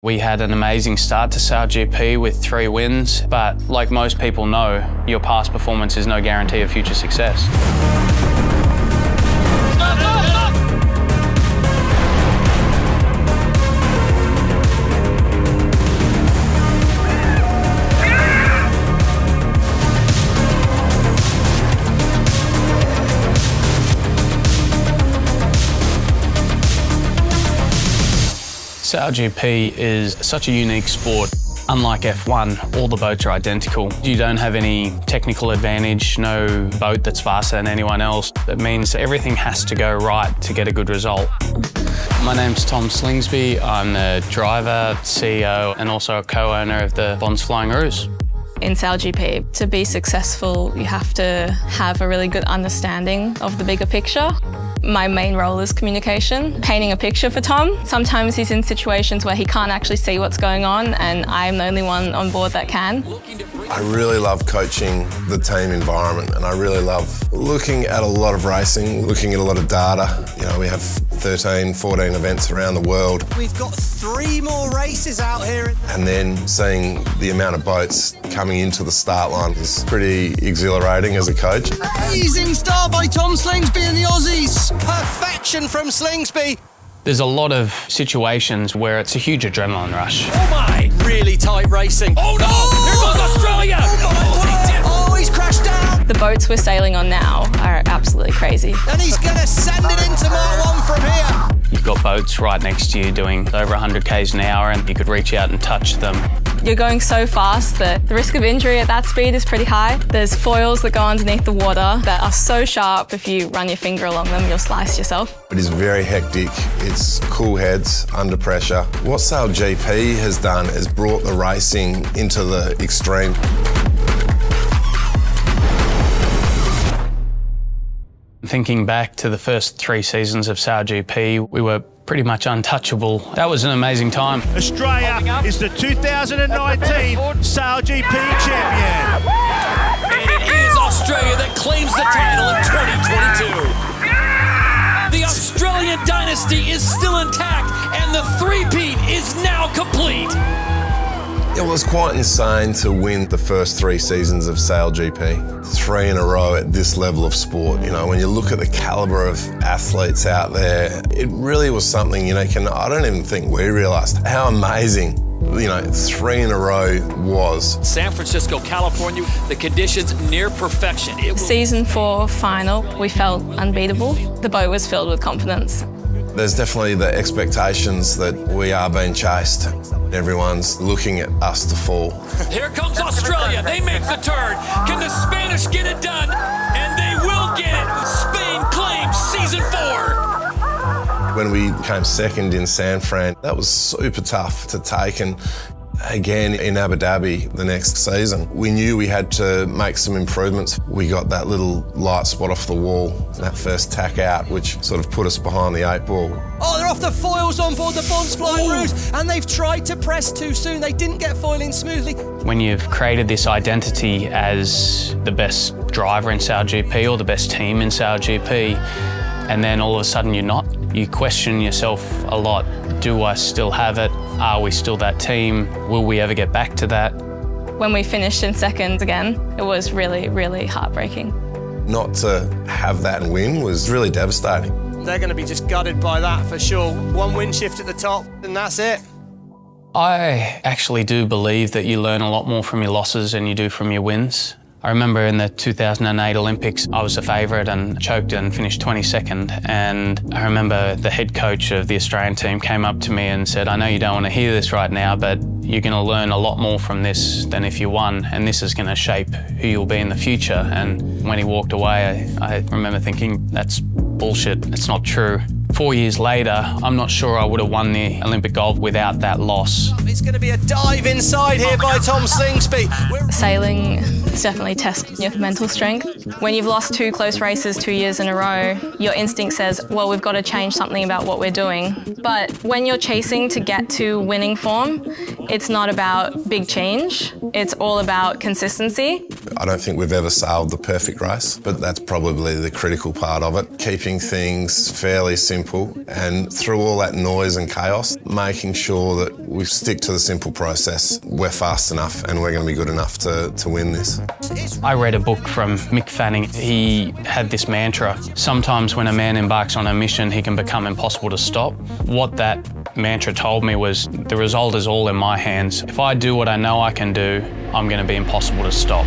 We had an amazing start to SailGP with 3 wins, but like most people know, your past performance is no guarantee of future success. SailGP is such a unique sport. Unlike F1, all the boats are identical. You don't have any technical advantage, no boat that's faster than anyone else. That means everything has to go right to get a good result. My name's Tom Slingsby. I'm the driver, CEO, and also a co-owner of the Bonds Flying Roos. In SailGP, to be successful, you have to have a really good understanding of the bigger picture. My main role is communication, painting a picture for Tom. Sometimes he's in situations where he can't actually see what's going on, and I'm the only one on board that can. I really love coaching the team environment, and I really love looking at a lot of racing, looking at a lot of data. You know, we have 13, 14 events around the world. We've got 3 more races out here. And then seeing the amount of boats coming into the start line is pretty exhilarating as a coach. Amazing start by Tom Slingsby and the Aussies. Perfection from Slingsby. There's a lot of situations where it's a huge adrenaline rush. Oh my! Really tight racing. Oh no! Here goes Australia! Oh, he's crashed down. The boats we're sailing on now are absolutely crazy. And he's going to send it into Mark 1 from here. You've got boats right next to you doing over 100 k's an hour, and you could reach out and touch them. You're going so fast that the risk of injury at that speed is pretty high. There's foils that go underneath the water that are so sharp, if you run your finger along them, you'll slice yourself. It is very hectic. It's cool heads under pressure. What SailGP has done is brought the racing into the extreme. Thinking back to the first 3 seasons of SailGP, we were pretty much untouchable. That was an amazing time. Australia is the 2019 SailGP champion. And it is Australia that claims the title in 2022. The Australian dynasty is still intact, and the three-peat is now complete. It was quite insane to win the first 3 seasons of SailGP. 3 in a row at this level of sport. You know, when you look at the calibre of athletes out there, it really was something, you know, I don't even think we realised how amazing, you know, 3 in a row was. San Francisco, California, the conditions near perfection. Season 4 final, we felt unbeatable. The boat was filled with confidence. There's definitely the expectations that we are being chased. Everyone's looking at us to fall. Here comes Australia. They make the turn. Can the Spanish get it done? And they will get it. Spain claims season 4. When we came second in San Fran, that was super tough to take. And again, in Abu Dhabi the next season, we knew we had to make some improvements. We got that little light spot off the wall, that first tack out, which sort of put us behind the 8 ball. Oh, they're off the foils on board the Bonds Flying Roos, and they've tried to press too soon. They didn't get foiling smoothly. When you've created this identity as the best driver in SailGP or the best team in SailGP, and then all of a sudden you're not, you question yourself a lot. Do I still have it? Are we still that team? Will we ever get back to that? When we finished in second again, it was really, really heartbreaking. Not to have that and win was really devastating. They're going to be just gutted by that for sure. 1 win shift at the top, and that's it. I actually do believe that you learn a lot more from your losses than you do from your wins. I remember in the 2008 Olympics, I was a favourite and choked and finished 22nd. And I remember the head coach of the Australian team came up to me and said, I know you don't want to hear this right now, but you're going to learn a lot more from this than if you won, and this is going to shape who you'll be in the future. And when he walked away, I remember thinking, that's bullshit, it's not true. 4 years later, I'm not sure I would have won the Olympic gold without that loss. It's going to be a dive inside here by Tom Slingsby. Sailing is definitely testing your mental strength. When you've lost 2 close races 2 years in a row, your instinct says, well, we've got to change something about what we're doing. But when you're chasing to get to winning form, it's not about big change. It's all about consistency. I don't think we've ever sailed the perfect race, but that's probably the critical part of it. Keeping things fairly simple simple, and through all that noise and chaos, making sure that we stick to the simple process. We're fast enough and we're going to be good enough to win this. I read a book from Mick Fanning. He had this mantra, sometimes when a man embarks on a mission, he can become impossible to stop. What that mantra told me was the result is all in my hands. If I do what I know I can do, I'm going to be impossible to stop.